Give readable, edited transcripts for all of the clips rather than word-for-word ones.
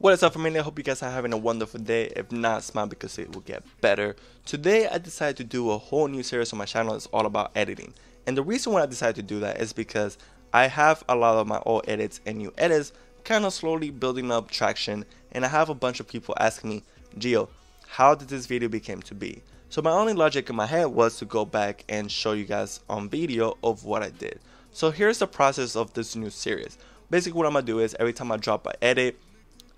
What is up, Fammilia? I hope you guys are having a wonderful day. If not, smile because it will get better. Today I decided to do a whole new series on my channel. It's all about editing. And the reason why I decided to do that is because I have a lot of my old edits and new edits kind of slowly building up traction, and I have a bunch of people asking me, Gio, how did this video become to be? So my only logic in my head was to go back and show you guys on video of what I did. So here's the process of this new series. Basically what I'm gonna do is every time I drop an edit,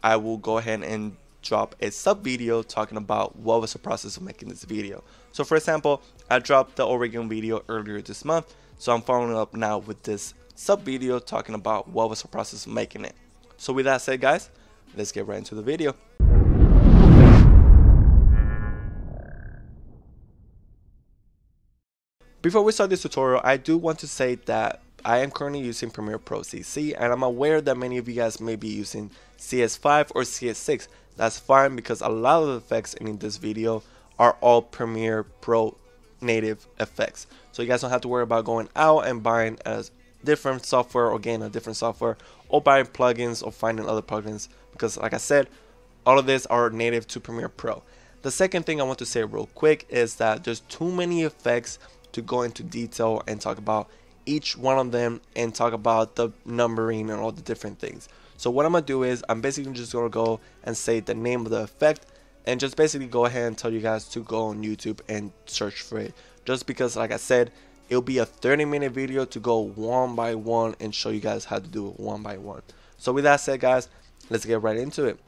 I will go ahead and drop a sub video talking about what was the process of making this video. So for example, I dropped the Oregon video earlier this month, so I'm following up now with this sub video talking about what was the process of making it. So with that said, guys, let's get right into the video. Before we start this tutorial, I do want to say that I am currently using Premiere Pro CC, and I'm aware that many of you guys may be using CS5 or CS6. That's fine, because a lot of the effects in this video are all Premiere Pro native effects. So you guys don't have to worry about going out and buying a different software or getting a different software or buying plugins or finding other plugins, because like I said, all of these are native to Premiere Pro. The second thing I want to say real quick is that there's too many effects to go into detail and talk about each one of them and talk about the numbering and all the different things. So what I'm gonna do is I'm basically just gonna go and say the name of the effect and just basically go ahead and tell you guys to go on YouTube and search for it, just because like I said, it'll be a 30-minute video to go one by one and show you guys how to do it one by one. So with that said, guys, let's get right into it.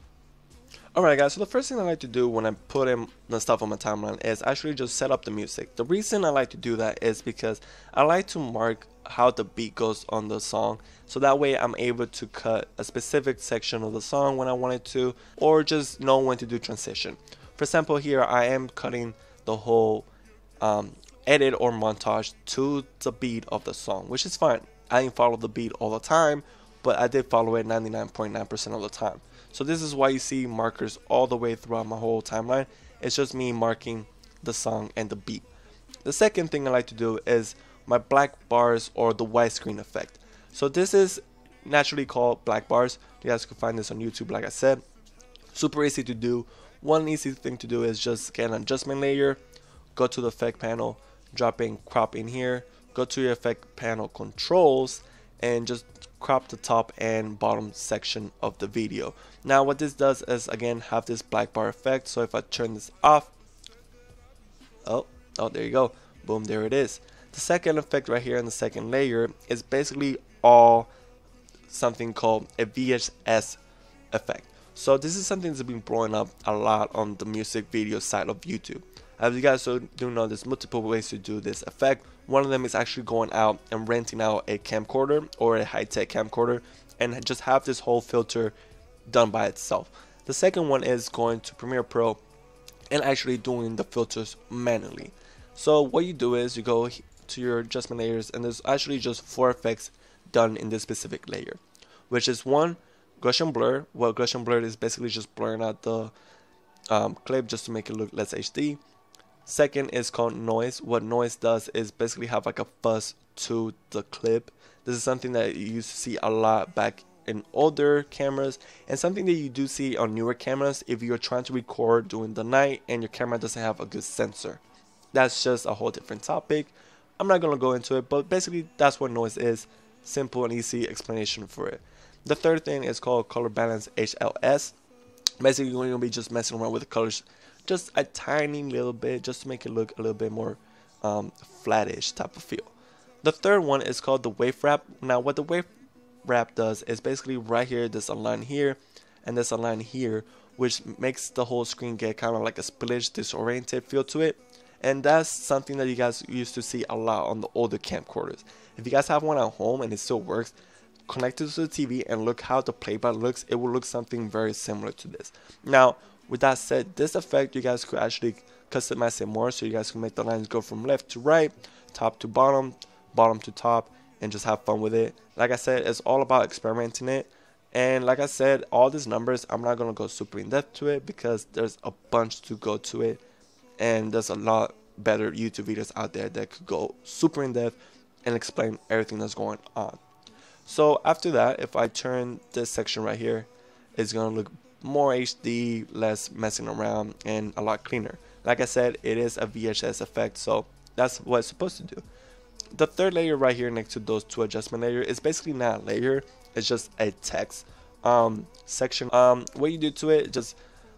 Alright guys, so the first thing I like to do when I put in the stuff on my timeline is actually just set up the music. The reason I like to do that is because I like to mark how the beat goes on the song, so that way I'm able to cut a specific section of the song when I wanted to, or just know when to do transition. For example, here I am cutting the whole edit or montage to the beat of the song, which is fine. I didn't follow the beat all the time, but I did follow it 99.9% of the time. So this is why you see markers all the way throughout my whole timeline. It's just me marking the song and the beat. The second thing I like to do is my black bars or the widescreen effect. So this is naturally called black bars. You guys can find this on YouTube, like I said. Super easy to do. One easy thing to do is just get an adjustment layer, go to the effect panel, drop in crop in here, go to your effect panel controls, and just crop the top and bottom section of the video. Now what this does is again have this black bar effect. So if I turn this off, oh there you go, boom, there it is. The second effect right here in the second layer is basically all something called a VHS effect. So this is something that's been blowing up a lot on the music video side of YouTube. As you guys do know, there's multiple ways to do this effect. One of them is actually going out and renting out a camcorder or a high-tech camcorder and just have this whole filter done by itself. The second one is going to Premiere Pro and actually doing the filters manually. So what you do is you go to your adjustment layers, and there's actually just 4 effects done in this specific layer, which is one, Gaussian blur. Well, Gaussian blur is basically just blurring out the clip just to make it look less HD. Second is called noise. What noise does is basically have like a fuzz to the clip. This is something that you used to see a lot back in older cameras, and something that you do see on newer cameras if you're trying to record during the night and your camera doesn't have a good sensor. That's just a whole different topic. I'm not gonna go into it, but basically that's what noise is. Simple and easy explanation for it. The third thing is called color balance, HLS. Basically you're gonna be just messing around with the colors just a tiny little bit, just to make it look a little bit more flattish type of feel. The third one is called the wave wrap. Now what the wave wrap does is basically right here, there's a line here and there's a line here, which makes the whole screen get kind of like a split, disoriented feel to it. And that's something that you guys used to see a lot on the older camcorders. If you guys have one at home and it still works, connect it to the TV and look how the playback looks. It will look something very similar to this. Now with that said, this effect you guys could actually customize it more, so you guys can make the lines go from left to right, top to bottom, bottom to top, and just have fun with it. Like I said, it's all about experimenting it. And like I said, all these numbers, I'm not going to go super in depth to it because there's a bunch to go to it, and there's a lot better YouTube videos out there that could go super in depth and explain everything that's going on. So after that, if I turn this section right here, it's going to look more HD, less messing around, and a lot cleaner. Like I said, it is a VHS effect, so that's what it's supposed to do. The third layer right here next to those two adjustment layers is basically not a layer, it's just a text section. What you do to it, just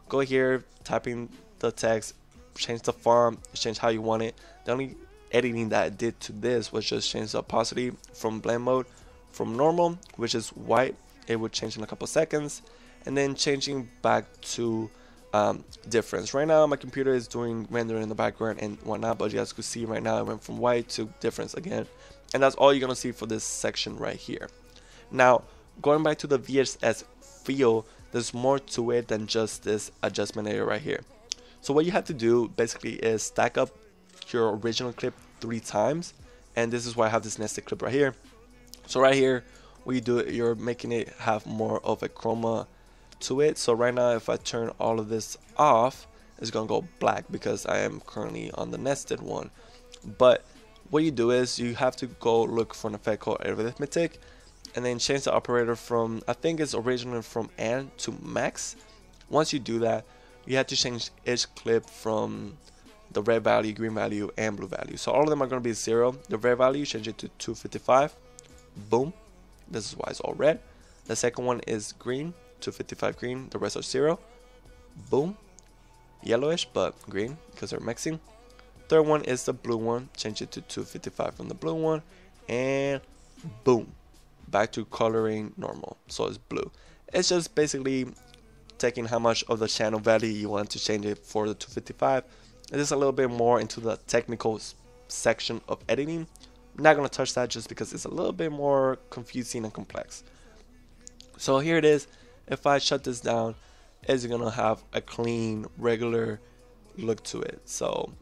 go here, type in the text, change the font, change how you want it. The only editing that I did to this was just change the opacity from blend mode from normal, which is white, it would change in a couple seconds, and then changing back to difference. Right now my computer is doing rendering in the background and whatnot, but you guys could see right now it went from white to difference again, and that's all you're gonna see for this section right here. Now going back to the VHS feel, there's more to it than just this adjustment area right here. So what you have to do basically is stack up your original clip 3 times, and this is why I have this nested clip right here. So right here what you do, you're making it have more of a chroma to it. So right now if I turn all of this off, it's gonna go black because I am currently on the nested one. But what you do is you have to go look for an effect called arithmetic, and then change the operator from, I think it's originally from N to max. Once you do that, you have to change each clip from the red value, green value, and blue value. So all of them are going to be 0. The red value, change it to 255. Boom. This is why it's all red. The second one is green, 255 green. The rest are 0. Boom. Yellowish, but green because they're mixing. Third one is the blue one. Change it to 255 from the blue one. And boom. Back to coloring normal. So it's blue. It's just basically taking how much of the channel value you want to change it for the 255. It is a little bit more into the technical section of editing. I'm not going to touch that just because it's a little bit more confusing and complex. So here it is. If I shut this down, it's going to have a clean, regular look to it. So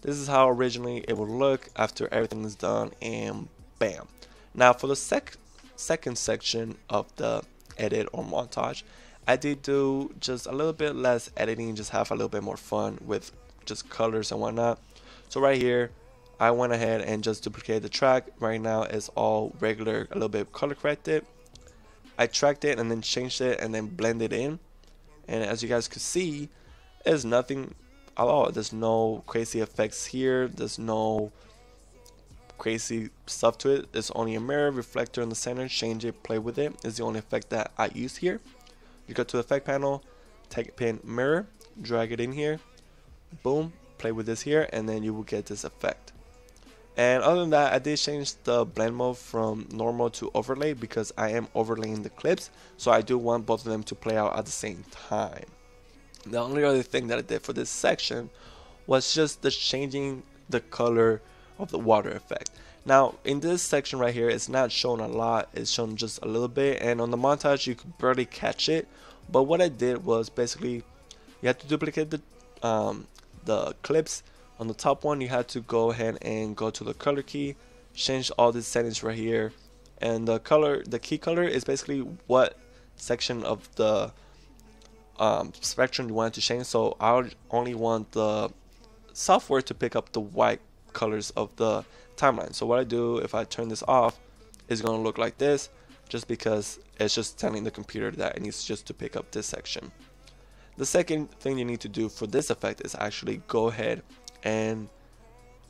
this is how originally it would look after everything is done, and bam. Now for the second section of the edit or montage, I did do just a little bit less editing, just have a little bit more fun with just colors and whatnot. So right here I went ahead and just duplicated the track. Right now it's all regular, a little bit color corrected. I tracked it and then changed it and then blended in, and as you guys could see, there's nothing at all. There's no crazy effects here, there's no crazy stuff to it. It's only a mirror, reflector in the center, change it, play with it is the only effect that I use here. You go to the effect panel, take pin mirror, drag it in here, boom, play with this here, and then you will get this effect. And other than that, I did change the blend mode from normal to overlay because I am overlaying the clips, so I do want both of them to play out at the same time. The only other thing that I did for this section was just the changing the color of the water effect. Now in this section right here, it's not shown a lot, it's shown just a little bit, and on the montage you could barely catch it. But what I did was basically, you have to duplicate the clips. On the top one, you had to go ahead and go to the color key, change all these settings right here, and the color, the key color is basically what section of the spectrum you want to change. So I only want the software to pick up the white colors of the timeline. So what I do, if I turn this off, is going to look like this, just because it's just telling the computer that it needs just to pick up this section. The second thing you need to do for this effect is actually go ahead and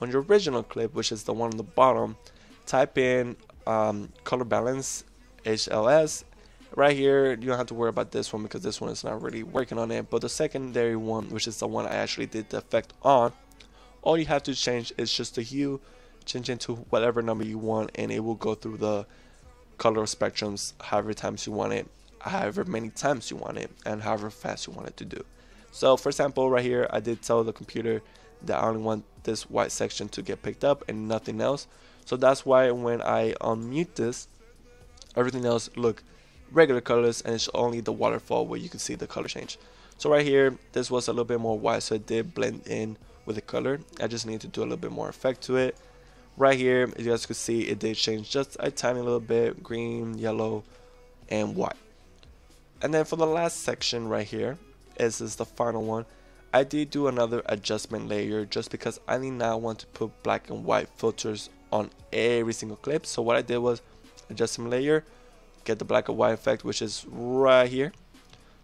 on your original clip, which is the one on the bottom, type in color balance HLS. Right here, you don't have to worry about this one because this one is not really working on it, but the secondary one, which is the one I actually did the effect on, all you have to change is just the hue, change into whatever number you want, and it will go through the color spectrums however times you want it, however many times you want it, and however fast you want it to do. So for example, right here I did tell the computer that I only want this white section to get picked up and nothing else. So that's why when I unmute this, everything else look regular colors, and it's only the waterfall where you can see the color change. So right here, this was a little bit more white, so it did blend in with the color. I just need to do a little bit more effect to it. Right here, as you guys could see, it did change just a tiny little bit, green, yellow, and white. And then for the last section right here, this is the final one, I did do another adjustment layer just because I did not want to put black and white filters on every single clip. So what I did was adjustment layer, get the black and white effect, which is right here,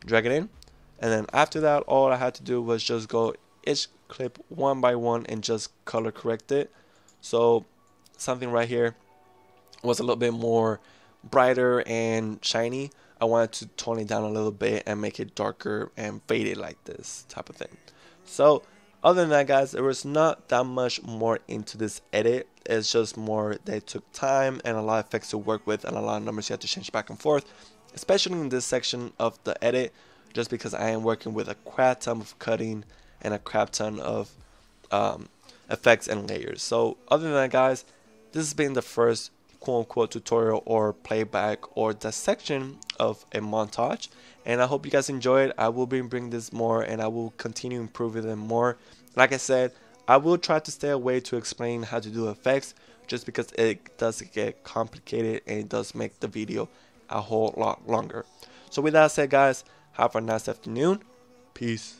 drag it in, And then after that, all I had to do was just go each clip one by one and just color correct it. So something right here was a little bit more brighter and shiny. I wanted to tone it down a little bit and make it darker and faded like this type of thing. So other than that, guys, there was not that much more into this edit. It's just more they took time and a lot of effects to work with and a lot of numbers you have to change back and forth, especially in this section of the edit, just because I am working with a crap ton of cutting and a crap ton of effects and layers. So other than that, guys, this has been the first quote-unquote tutorial or playback or dissection of a montage, and I hope you guys enjoy it. I will be bringing this more and I will continue improving them more. Like I said, I will try to stay away to explain how to do effects, just because it does get complicated and it does make the video a whole lot longer. So with that said, guys, have a nice afternoon. Peace.